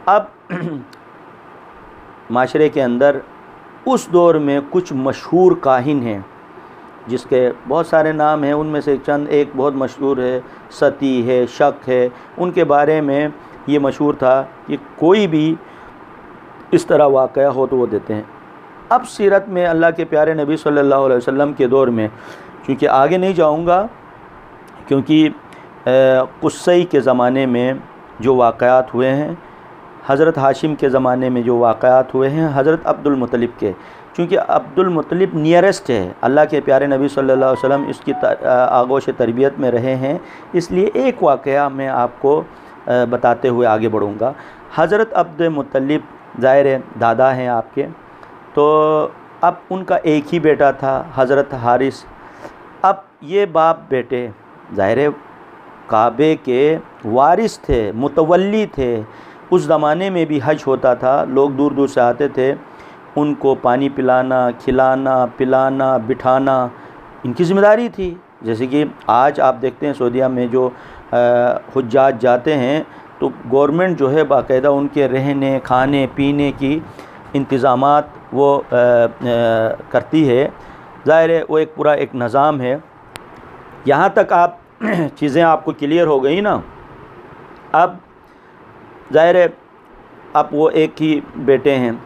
अब माशरे के अंदर उस दौर में कुछ मशहूर काहिन हैं जिसके बहुत सारे नाम हैं, उनमें से चंद एक बहुत मशहूर है, सती है, शक है। उनके बारे में ये मशहूर था कि कोई भी इस तरह वाक़या हो तो वो देते हैं। अब सीरत में अल्लाह के प्यारे नबी सल्लल्लाहु अलैहि वसल्लम के दौर में, क्योंकि आगे नहीं जाऊंगा, क्योंकि कुस्सई के ज़माने में जो वाक़यात हुए हैं, हज़रत हाशिम के ज़माने में जो वाक़यात हुए हैं, हज़रत अब्दुल मुत्तलिब के, क्योंकि अब्दुल मुत्तलिब नियरेस्ट है, अल्लाह के प्यारे नबी सल्लल्लाहु अलैहि वसल्लम इसकी आगोश तरबियत में रहे हैं, इसलिए एक वाक़या मैं आपको बताते हुए आगे बढ़ूँगा। हज़रत अब्दुल मुत्तलिब ज़ाहिर दादा हैं आपके, तो अब उनका एक ही बेटा था हज़रत हारिस। अब ये बाप बेटे ज़ाहिर काबे के वारिस थे, मुतवल्ली थे। उस ज़माने में भी हज होता था, लोग दूर दूर से आते थे, उनको पानी पिलाना, खिलाना, पिलाना, बिठाना इनकी ज़िम्मेदारी थी। जैसे कि आज आप देखते हैं सऊदीया में जो हुज्जाज जाते हैं तो गवर्नमेंट जो है बाकायदा उनके रहने, खाने पीने की इंतज़ामात वो करती है। ज़ाहिर है वो एक पूरा एक निज़ाम है। यहाँ तक आप चीज़ें आपको क्लियर हो गई ना। अब ज़ाहिर है अब वो एक ही बेटे हैं,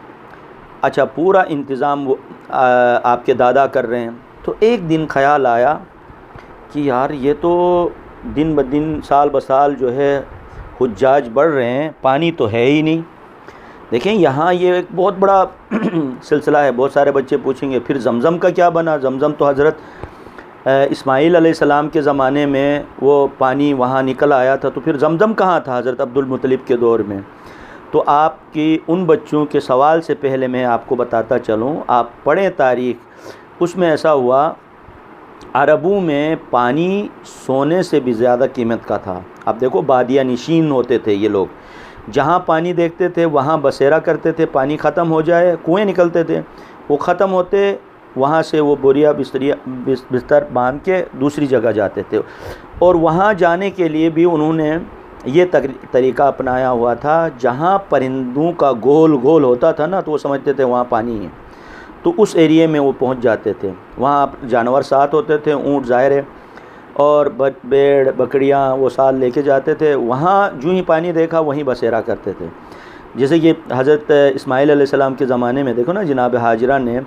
अच्छा पूरा इंतज़ाम वो आपके दादा कर रहे हैं। तो एक दिन ख़याल आया कि यार ये तो दिन ब दिन साल ब साल जो है हुज्जाज बढ़ रहे हैं, पानी तो है ही नहीं। देखें यहाँ ये एक बहुत बड़ा सिलसिला है। बहुत सारे बच्चे पूछेंगे फिर ज़मज़म का क्या बना? ज़मज़म तो हज़रत इस्माईल अलैहिस्सलाम के ज़माने में वो पानी वहाँ निकल आया था, तो फिर ज़मज़म कहाँ था हज़रत अब्दुल मुत्तलिब के दौर में? तो आपकी उन बच्चों के सवाल से पहले मैं आपको बताता चलूँ, आप पढ़ें तारीख़, उसमें ऐसा हुआ अरबों में पानी सोने से भी ज़्यादा कीमत का था। अब देखो बादिया निशीन होते थे ये लोग, जहाँ पानी देखते थे वहाँ बसेरा करते थे, पानी ख़त्म हो जाए कुएँ निकलते थे, वो ख़त्म होते वहाँ से वो बोरिया बिस्तर बांध के दूसरी जगह जाते थे। और वहाँ जाने के लिए भी उन्होंने ये तरीक़ा अपनाया हुआ था, जहाँ परिंदों का गोल गोल होता था ना तो वो समझते थे वहाँ पानी है, तो उस एरिए में वो पहुँच जाते थे। वहाँ जानवर साथ होते थे, ऊँट ज़ाहिर है, और भेड़ बकरियाँ वो साथ लेके जाते थे। वहाँ जो ही पानी देखा वहीं बसेरा करते थे। जैसे कि हज़रत इस्माईल अलैहिस्सलाम के ज़माने में देखो ना, जनाब हाजरा ने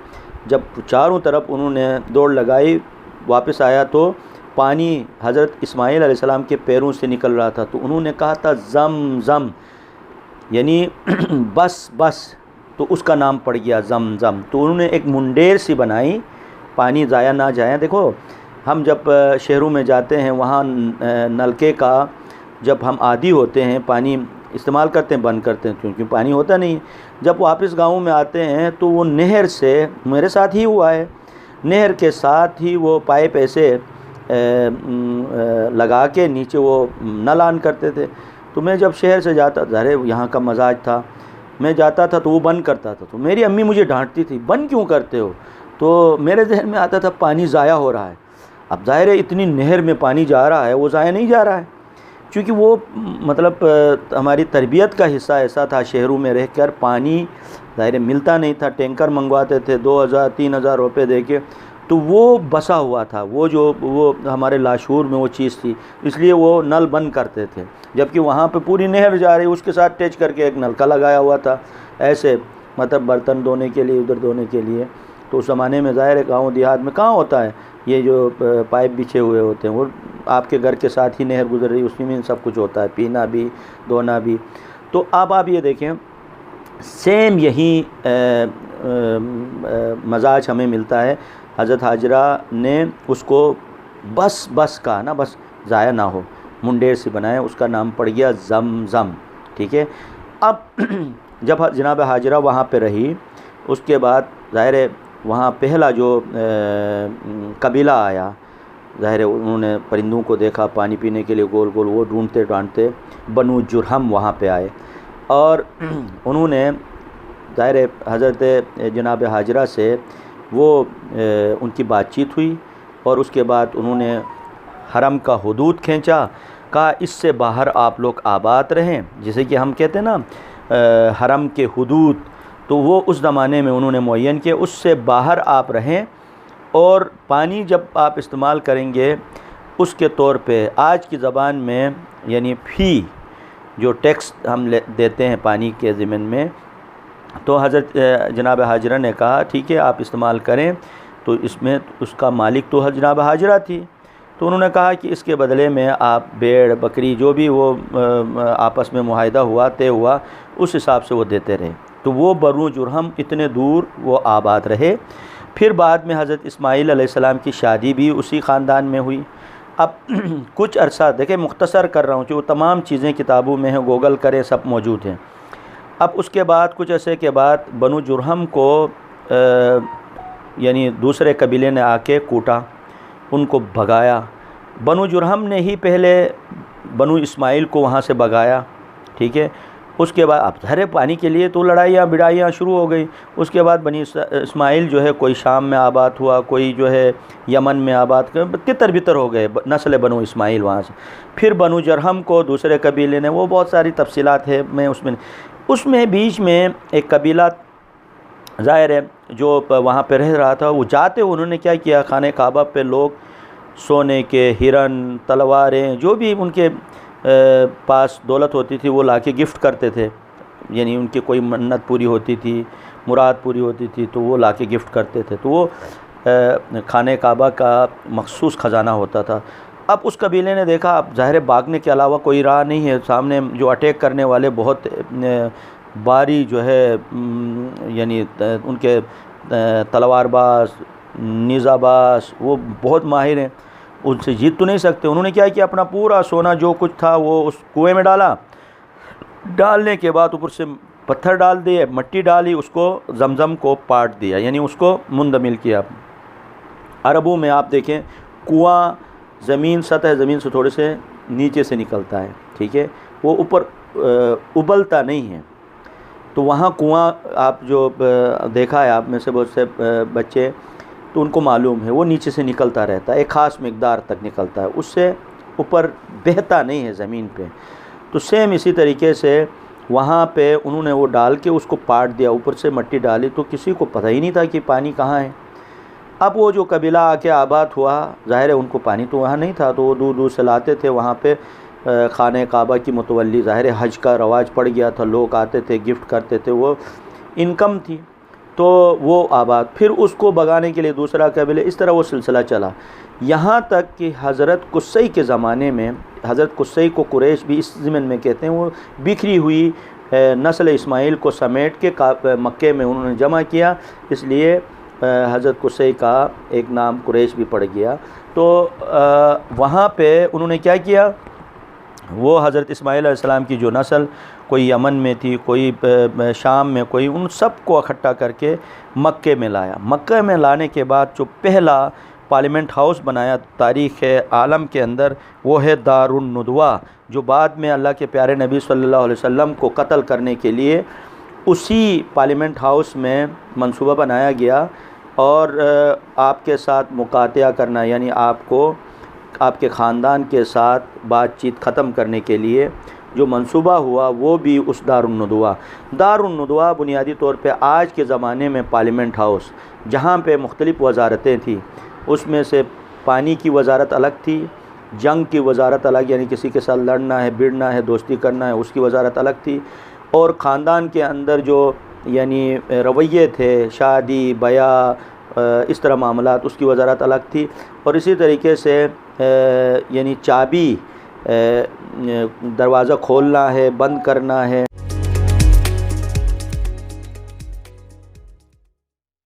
जब चारों तरफ उन्होंने दौड़ लगाई, वापस आया तो पानी हज़रत इस्माईल अलैहिस्सलाम के पैरों से निकल रहा था, तो उन्होंने कहा था ज़म ज़म, यानी बस बस, तो उसका नाम पड़ गया ज़म ज़म। तो उन्होंने एक मुंडेर सी बनाई, पानी ज़ाया ना जाए। देखो हम जब शहरों में जाते हैं वहाँ नलके का जब हम आदी होते हैं पानी इस्तेमाल करते हैं, बंद करते हैं क्योंकि पानी होता नहीं। जब वापस गाँव में आते हैं तो वो नहर से, मेरे साथ ही हुआ है, नहर के साथ ही वो पाइप ऐसे लगा के नीचे वो नल ऑन करते थे। तो मैं जब शहर से जाता, अरे यहाँ का मजाज था, मैं जाता था तो वो बंद करता था, तो मेरी अम्मी मुझे डांटती थी, बंद क्यों करते हो? तो मेरे जहन में आता था पानी ज़ाया हो रहा है। अब ज़ाहिर है इतनी नहर में पानी जा रहा है, वो ज़ाया नहीं जा रहा है, क्योंकि वो मतलब हमारी तरबियत का हिस्सा ऐसा था। शहरों में रहकर पानी ज़ाहिर मिलता नहीं था, टैंकर मंगवाते थे 2000-3000 रुपये दे के, तो वो बसा हुआ था, वो हमारे लाशूर में वो चीज़ थी, इसलिए वो नल बंद करते थे। जबकि वहाँ पे पूरी नहर जा रही, उसके साथ टच करके एक नलका लगाया हुआ था, ऐसे मतलब बर्तन धोने के लिए, उधर धोने के लिए। तो उस ज़माने में ज़ाहिर है गाँव देहात में कहाँ होता है, ये जो पाइप बिछे हुए होते हैं, वो आपके घर के साथ ही नहर गुजर रही, उसमें भी सब कुछ होता है, पीना भी धोना भी। तो अब आप ये देखें, सेम यही मजाज हमें मिलता है। हज़रत हाजरा ने उसको बस बस कहा ना, बस ज़ाया ना हो, मुंडेर से बनाया, उसका नाम पड़ गया ज़म-ज़म। ठीक है। अब जब जनाब हाजरा वहाँ पे रही, उसके बाद ज़ाहिर है वहाँ पहला जो कबीला आया, ज़ाहिर है उन्होंने परिंदों को देखा पानी पीने के लिए गोल गोल, वो ढूंढते ढूंढते बनु जुरहम वहाँ पे आए, और उन्होंने ज़ाहिर है हज़रत जनाब हाजरा से वो उनकी बातचीत हुई, और उसके बाद उन्होंने हरम का हुदूद खींचा, कहा इससे बाहर आप लोग आबाद रहें। जैसे कि हम कहते हैं ना, हरम के हुदूद, तो वो उस ज़माने में उन्होंने मुअय्यन किया, उससे बाहर आप रहें। और पानी जब आप इस्तेमाल करेंगे उसके तौर पे आज की ज़बान में यानी फ़ी जो टैक्स हम देते हैं पानी के ज़िमन में, तो हज़रत जनाब हाजरा ने कहा ठीक है आप इस्तेमाल करें, तो इसमें उसका मालिक तो जनाब हाजरा थी। तो उन्होंने कहा कि इसके बदले में आप भेड़ बकरी जो भी वो आपस में मुआहदा हुआ तय हुआ उस हिसाब से वो देते रहे। तो वो बनु जुरहम इतने दूर वो आबाद रहे। फिर बाद में हज़रत इस्माईल अलैहिस्सलाम की शादी भी उसी ख़ानदान में हुई। अब कुछ अरसा देखें, मुख्तसर कर रहा हूँ जो तमाम चीज़ें किताबों में हैं, गूगल करें सब मौजूद हैं। अब उसके बाद कुछ अरसे के बाद बनु जुरहम को यानी दूसरे कबीले ने आके कूटा, उनको भगाया। बनु जुरहम ने ही पहले बनु इस्माईल को वहाँ से भगाया, ठीक है। उसके बाद अब हरे पानी के लिए तो लड़ाइयाँ बिड़ाइयाँ शुरू हो गई। उसके बाद बनी इस्माईल जो है कोई शाम में आबाद हुआ, कोई जो है यमन में आबाद, तितर बितर हो गए नस्ल बनु इस्माईल वहाँ से। फिर बनु जुरहम को दूसरे कबीले ने, वो बहुत सारी तफसीलात है मैं उसमें बीच में एक कबीला ज़ाहिर है जो वहाँ पे रह रहा था, वो जाते उन्होंने क्या किया, खाने काबा पे लोग सोने के हिरन तलवारें जो भी उनके पास दौलत होती थी वो लाके गिफ्ट करते थे। यानी उनकी कोई मन्नत पूरी होती थी, मुराद पूरी होती थी तो वो लाके गिफ्ट करते थे। तो वो खाने काबा का मखसूस ख़जाना होता था। अब उस कबीले ने देखा अब ज़ाहिर भागने के अलावा कोई राह नहीं है, सामने जो अटैक करने वाले बहुत बारी जो है यानी उनके तलवारबाज निज़ाबाज वो बहुत माहिर हैं, उनसे जीत तो नहीं सकते। उन्होंने क्या किया, अपना पूरा सोना जो कुछ था वो उस कुएं में डाला। डालने के बाद ऊपर से पत्थर डाल दिए, मिट्टी डाली, उसको जमजम को पाट दिया, यानी उसको मुंदमिल किया। अरबों में आप देखें कुआं ज़मीन सतह ज़मीन से थोड़े से नीचे से निकलता है, ठीक है, वो ऊपर उबलता नहीं है। तो वहाँ कुआं आप जो देखा है आप में से बहुत से बच्चे, तो उनको मालूम है वो नीचे से निकलता रहता है, एक ख़ास मकदार तक निकलता है, उससे ऊपर बहता नहीं है ज़मीन पे। तो सेम इसी तरीके से वहाँ पे उन्होंने वो डाल के उसको पाट दिया, ऊपर से मिट्टी डाली, तो किसी को पता ही नहीं था कि पानी कहाँ है। अब वो जो कबीला आके आबाद हुआ, ज़ाहिर है उनको पानी तो वहाँ नहीं था, तो वो दूर दूर से लाते थे। वहाँ पे खाने काबा की मुतवल्ली, ज़ाहिर है हज का रवाज पड़ गया था, लोग आते थे गिफ्ट करते थे, वो इनकम थी, तो वो आबाद। फिर उसको भगाने के लिए दूसरा कबीले, इस तरह वो सिलसिला चला यहाँ तक कि हज़रत कुसई के ज़माने में, हज़रत कुसई को कुरैश भी इस ज़िमन में कहते हैं, वो बिखरी हुई नस्ल इस्माईल को समेट के मक्के में उन्होंने जमा किया, इसलिए हज़रत कुसई का एक नाम कुरैश भी पड़ गया। तो वहाँ पे उन्होंने क्या किया, वो हज़रत इस्माईल अलैहिस्सलाम की जो नस्ल कोई यमन में थी, कोई शाम में, कोई, उन सब को इकट्ठा करके मक्के में लाया। मक्के में लाने के बाद जो पहला पार्लियामेंट हाउस बनाया तारीख़ आलम के अंदर, वो है दारुन नदवा, जो बाद में अल्लाह के प्यारे नबी सल्लल्लाहु अलैहि वसल्लम को कत्ल करने के लिए उसी पार्लियामेंट हाउस में मंसूबा बनाया गया। और आपके साथ मुकातिया करना, यानी आपको आपके ख़ानदान के साथ बातचीत ख़त्म करने के लिए जो मंसूबा हुआ, वो भी उस दारुन नदवा बुनियादी तौर पे आज के ज़माने में पार्लियामेंट हाउस, जहाँ पे मुख्तलिफ़ वजारतें थी, उसमें से पानी की वजारत अलग थी, जंग की वजारत अलग, यानी किसी के साथ लड़ना है, भिड़ना है, दोस्ती करना है, उसकी वजारत अलग थी। और ख़ानदान के अंदर जो यानी रवैये थे, शादी ब्याह इस तरह मामलात, उसकी वजारत अलग थी। और इसी तरीके से यानी चाबी दरवाज़ा खोलना है, बंद करना है।